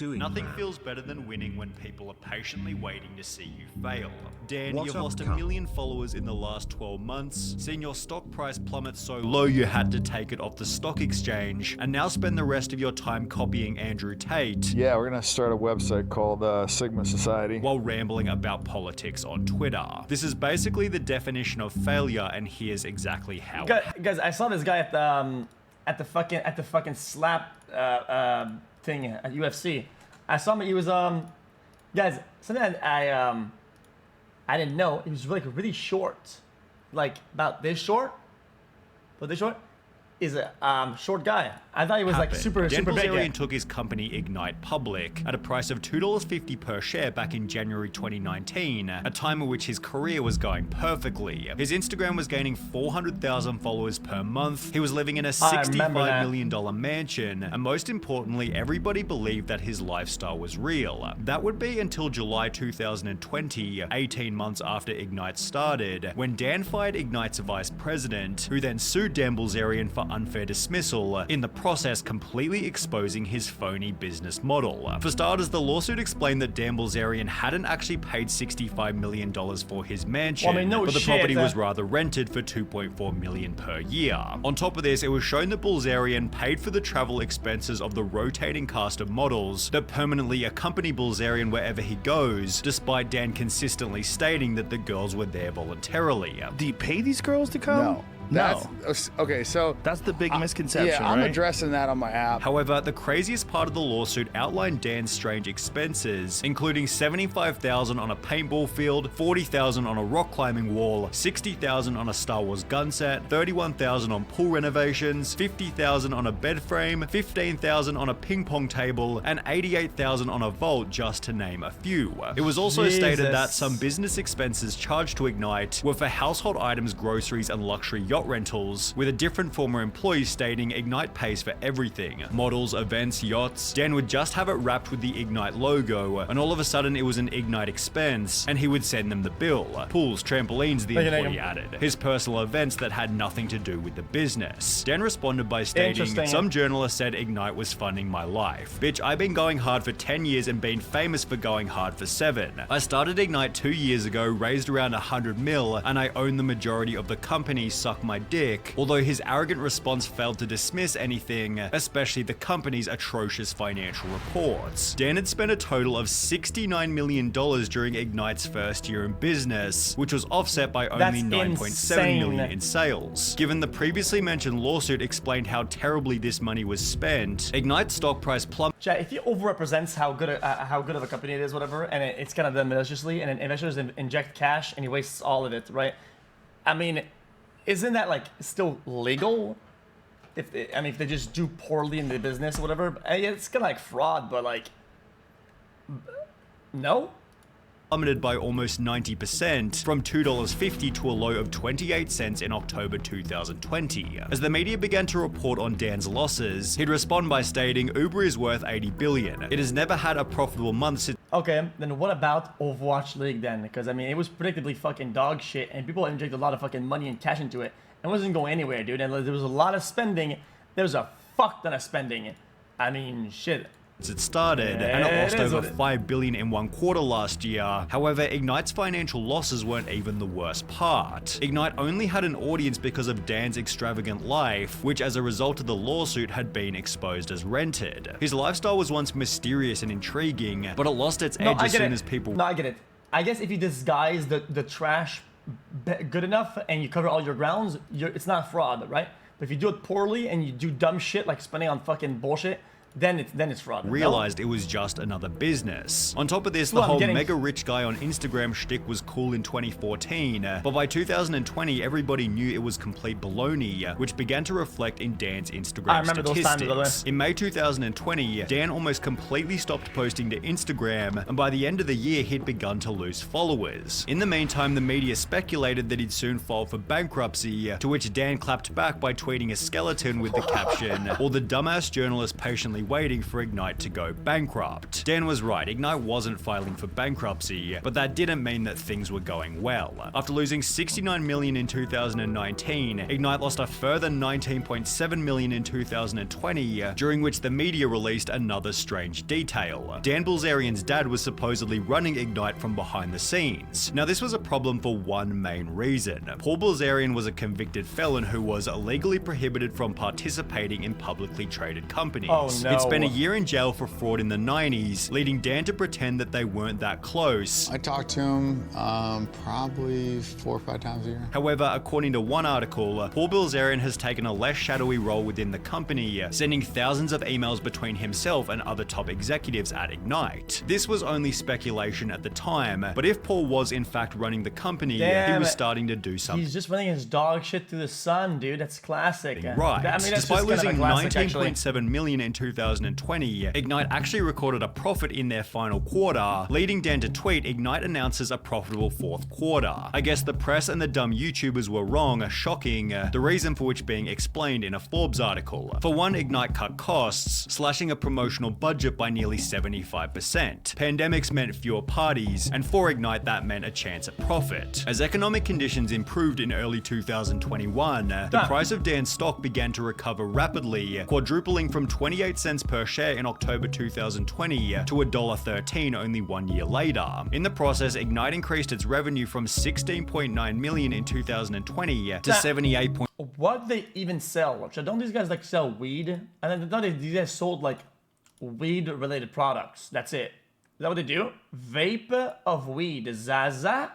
doing? Nothing feels better than winning when people are patiently waiting to see you fail. Dan, What's you've up, lost Cal? 1 million followers in the last 12 months, seen your stock price plummet so low you had to take it off the stock exchange, and now spend the rest of your time copying Andrew Tate Yeah, we're gonna start a website called Sigma Society. while rambling about politics on Twitter. This is basically the definition of failure, and here's exactly how. Guys, I saw this guy at the fucking slap thing at UFC. I saw him. He was guys. Something that I didn't know. He was like really short, like about this short. But this short is a short guy. I thought he was like super Dan big. Bilzerian took his company Ignite public at a price of $2.50 per share back in January 2019, a time at which his career was going perfectly. His Instagram was gaining 400,000 followers per month. He was living in a $65 million mansion, and most importantly, everybody believed that his lifestyle was real. That would be until July 2020, 18 months after Ignite started, when Dan fired Ignite's vice president, who then sued Dan Bilzerian for unfair dismissal, in the process completely exposing his phony business model. For starters, the lawsuit explained that Dan Bilzerian hadn't actually paid $65 million for his mansion, but the property was rather rented for $2.4 million per year. On top of this, it was shown that Bilzerian paid for the travel expenses of the rotating cast of models that permanently accompany Bilzerian wherever he goes, despite Dan consistently stating that the girls were there voluntarily. Do you pay these girls to come? No. That's okay. So That's the big misconception, yeah, I'm right? addressing that on my app. However, the craziest part of the lawsuit outlined Dan's strange expenses, including $75,000 on a paintball field, $40,000 on a rock climbing wall, $60,000 on a Star Wars gun set, $31,000 on pool renovations, $50,000 on a bed frame, $15,000 on a ping pong table, and $88,000 on a vault, just to name a few. It was also stated that some business expenses charged to Ignite were for household items, groceries, and luxury yacht rentals, with a different former employee stating Ignite pays for everything. Models, events, yachts. Dan would just have it wrapped with the Ignite logo, and all of a sudden it was an Ignite expense, and he would send them the bill. Pools, trampolines, the employee added. His personal events that had nothing to do with the business. Dan responded by stating, some journalist said Ignite was funding my life. Bitch, I've been going hard for 10 years and been famous for going hard for 7. I started Ignite 2 years ago, raised around 100 mil, and I own the majority of the company, suck my dick, although his arrogant response failed to dismiss anything, especially the company's atrocious financial reports. Dan had spent a total of $69 million during Ignite's first year in business, which was offset by only $9.7 million in sales. Given the previously mentioned lawsuit explained how terribly this money was spent, Ignite's stock price plummeted. Chat, if he overrepresents how good of a company it is, whatever, and it's kind of done maliciously, and then investors inject cash and he wastes all of it, right? I mean, isn't that like still legal? If they just do poorly in the business or whatever, it's kind of like fraud, but like, no. Plummeted by almost 90%, from $2.50 to a low of 28 cents in October 2020. As the media began to report on Dan's losses, he'd respond by stating, Uber is worth $80 billion. It has never had a profitable month since. Okay, then what about Overwatch League then? Because I mean, it was predictably fucking dog shit, and people injected a lot of fucking money and cash into it. It wasn't going anywhere, dude. And there was a lot of spending. There was a fuck ton of spending. I mean, shit. It started, and it lost over $5 billion in one quarter last year. However, Ignite's financial losses weren't even the worst part. Ignite only had an audience because of Dan's extravagant life, which as a result of the lawsuit had been exposed as rented. His lifestyle was once mysterious and intriguing, but it lost its edge as soon as people... No, I get it. I guess if you disguise the trash good enough and you cover all your grounds, it's not fraud, right? But if you do it poorly and you do dumb shit like spending on fucking bullshit, then it's fraud. Realized it was just another business. On top of this, the whole mega rich guy on Instagram shtick was cool in 2014, but by 2020, everybody knew it was complete baloney, which began to reflect in Dan's Instagram statistics. In May 2020, Dan almost completely stopped posting to Instagram, and by the end of the year, he'd begun to lose followers. In the meantime, the media speculated that he'd soon file for bankruptcy, to which Dan clapped back by tweeting a skeleton with the caption, "Or the dumbass journalist patiently patiently waiting for Ignite to go bankrupt. Dan was right, Ignite wasn't filing for bankruptcy, but that didn't mean that things were going well. After losing $69 million in 2019, Ignite lost a further $19.7 million in 2020, during which the media released another strange detail. Dan Bilzerian's dad was supposedly running Ignite from behind the scenes. Now this was a problem for one main reason. Paul Bilzerian was a convicted felon who was legally prohibited from participating in publicly traded companies. Oh, no. He'd spent a year in jail for fraud in the 90s, leading Dan to pretend that they weren't that close. I talked to him probably 4 or 5 times a year. However, according to one article, Paul Bilzerian has taken a less shadowy role within the company, sending thousands of emails between himself and other top executives at Ignite. This was only speculation at the time, but if Paul was in fact running the company, he was starting to do something. He's just running his dog shit through the sun, dude. That's classic. Right. I mean, that's despite just losing kind of a classic, $19.7 million in 2020, Ignite actually recorded a profit in their final quarter, leading Dan to tweet, "Ignite announces a profitable fourth quarter." I guess the press and the dumb YouTubers were wrong, shocking, the reason for which being explained in a Forbes article. For one, Ignite cut costs, slashing a promotional budget by nearly 75%. Pandemics meant fewer parties, and for Ignite that meant a chance at profit. As economic conditions improved in early 2021, the price of Dan's stock began to recover rapidly, quadrupling from 28 cents per share in October 2020 to $1.13 only 1 year later. In the process, Ignite increased its revenue from $16.9 million in 2020 to $78. What do they even sell? Don't these guys like sell weed? And then don't these guys sold like weed related products? That's it. Is that what they do? Vape of weed. Zaza?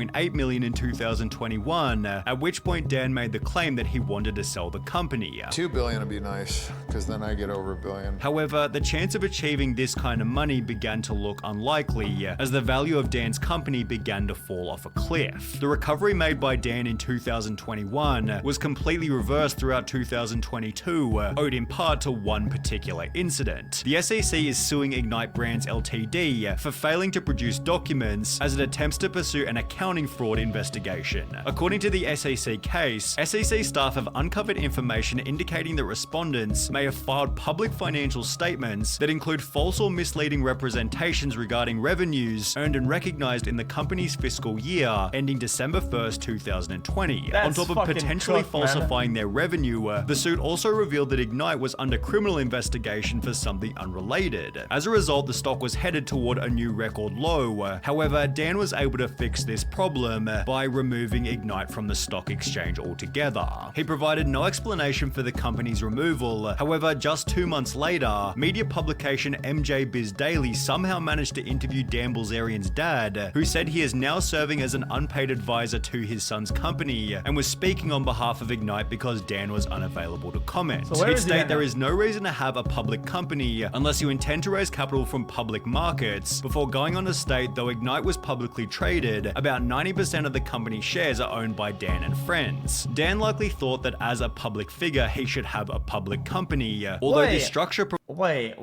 $8 million in 2021, at which point Dan made the claim that he wanted to sell the company. $2 billion would be nice, because then I get over $1 billion. However, the chance of achieving this kind of money began to look unlikely, as the value of Dan's company began to fall off a cliff. The recovery made by Dan in 2021 was completely reversed throughout 2022, owed in part to one particular incident. The SEC is suing Ignite Brands Ltd for failing to produce documents as it attempts to pursue an accounting fraud investigation. According to the SEC case, SEC staff have uncovered information indicating that respondents may have filed public financial statements that include false or misleading representations regarding revenues earned and recognized in the company's fiscal year ending December 1st, 2020. That's on top of potentially cooked, man. falsifying their revenue, the suit also revealed that Ignite was under criminal investigation for something unrelated. As a result, the stock was headed toward a new record low. However, Dan was able to fix this problem by removing Ignite from the stock exchange altogether. He provided no explanation for the company's removal. However, just 2 months later, media publication MJ Biz Daily somehow managed to interview Dan Bilzerian's dad, who said he is now serving as an unpaid advisor to his son's company and was speaking on behalf of Ignite because Dan was unavailable to comment. So It stated there is no reason to have a public company unless you intend to raise capital from public markets, before going on to state, though Ignite was publicly traded, about 90% of the company's shares are owned by Dan and friends. Dan likely thought that as a public figure, he should have a public company, although this structure Wait.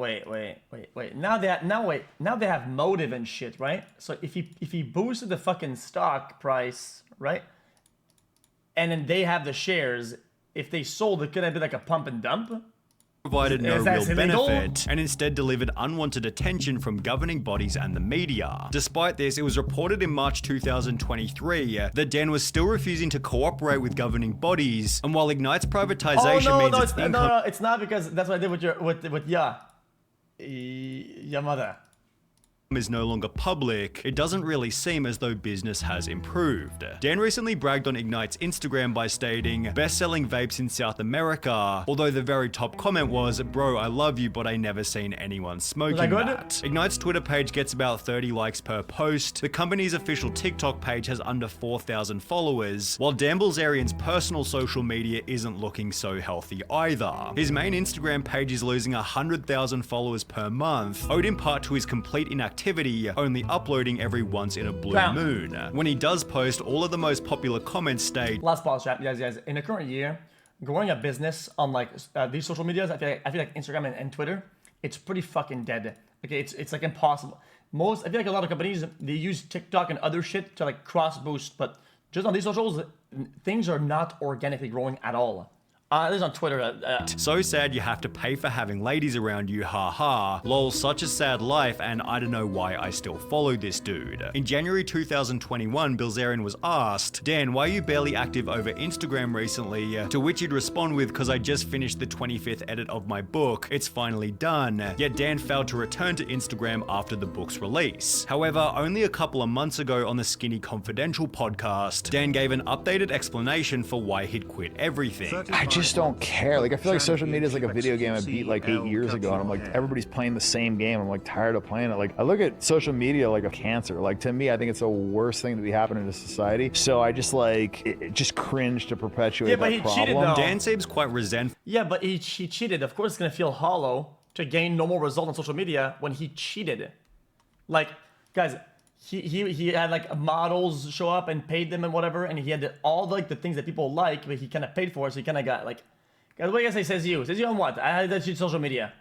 Now they have motive and shit, right? So if he boosted the fucking stock price, right? And then they have the shares, if they sold it, could that be like a pump and dump? provided no real illegal? benefit and instead delivered unwanted attention from governing bodies and the media. Despite this, it was reported in March 2023 that Dan was still refusing to cooperate with governing bodies, and while Ignite's privatization means it's not, because that's what I did with your mother. Is no longer public, it doesn't really seem as though business has improved. Dan recently bragged on Ignite's Instagram by stating, "Best-selling vapes in South America," although the very top comment was, "Bro, I love you, but I never seen anyone smoking that." Ignite's Twitter page gets about 30 likes per post. The company's official TikTok page has under 4,000 followers, while Dan Bilzerian's personal social media isn't looking so healthy either. His main Instagram page is losing 100,000 followers per month, owed in part to his complete inactivity, only uploading every once in a blue moon. When he does post, all of the most popular comments state, last pause chat, guys, in the current year, growing a business on like these social medias, I feel like Instagram and Twitter, it's pretty fucking dead. Okay, it's like impossible. I feel like a lot of companies, they use TikTok and other shit to like cross boost, but just on these socials, things are not organically growing at all. This is on Twitter. So sad you have to pay for having ladies around you, haha. Lol, such a sad life, and I don't know why I still follow this dude. In January 2021, Bilzerian was asked, Dan, why are you barely active over Instagram recently? To which he'd respond with, cause I just finished the 25th edit of my book. It's finally done. Yet Dan failed to return to Instagram after the book's release. However, only a couple of months ago on the Skinny Confidential podcast, Dan gave an updated explanation for why he'd quit everything. I just don't care. Like, I feel like social media is like a video game I beat like 8 years ago, and I'm like, everybody's playing the same game. I'm like tired of playing it. Like, I look at social media like a cancer. Like, to me, I think it's the worst thing to be happening to society. So I just just cringe to perpetuate Yeah, but that he problem. cheated, though. Dan seems quite resentful. Yeah, but he cheated. Of course, it's gonna feel hollow to gain normal result on social media when he cheated. Like, guys, he had like models show up and paid them and whatever, and he had all like the things that people like, but he kind of paid for. So he kind of got like, guys, what do you guys say? Says you on what? I had that shit social media.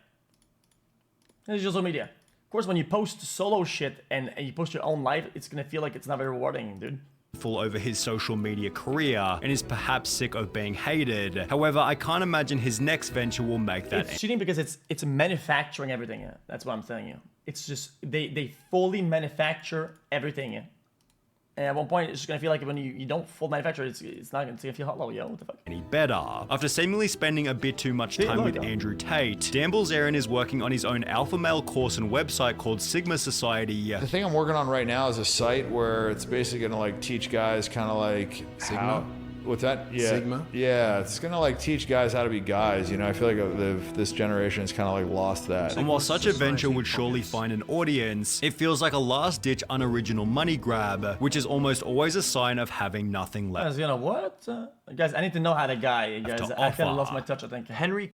This is social media. Of course, when you post solo shit and you post your own life, it's gonna feel like it's not very rewarding, dude. Over his social media career and is perhaps sick of being hated. However, I can't imagine his next venture will make that. It's cheating because it's manufacturing everything. Yeah. That's what I'm telling you. It's just they fully manufacture everything. Yeah. And at one point, it's just gonna feel like when you don't full manufacture, it's gonna feel hollow, yo. What the fuck? Any better. After seemingly spending a bit too much time with Andrew Tate, Dan Bilzerian is working on his own alpha male course and website called Sigma Society. The thing I'm working on right now is a site where it's basically gonna like teach guys kind of like Sigma? What's that? Yeah. Sigma? Yeah, it's gonna like teach guys how to be guys. You know, I feel like this generation has kind of like lost that. And while such a venture would surely find an audience, it feels like a last-ditch unoriginal money grab, which is almost always a sign of having nothing left. Guys, you know what? Guys, I need to know how to guy. Guys, I kind offer. of lost my touch. I think Henry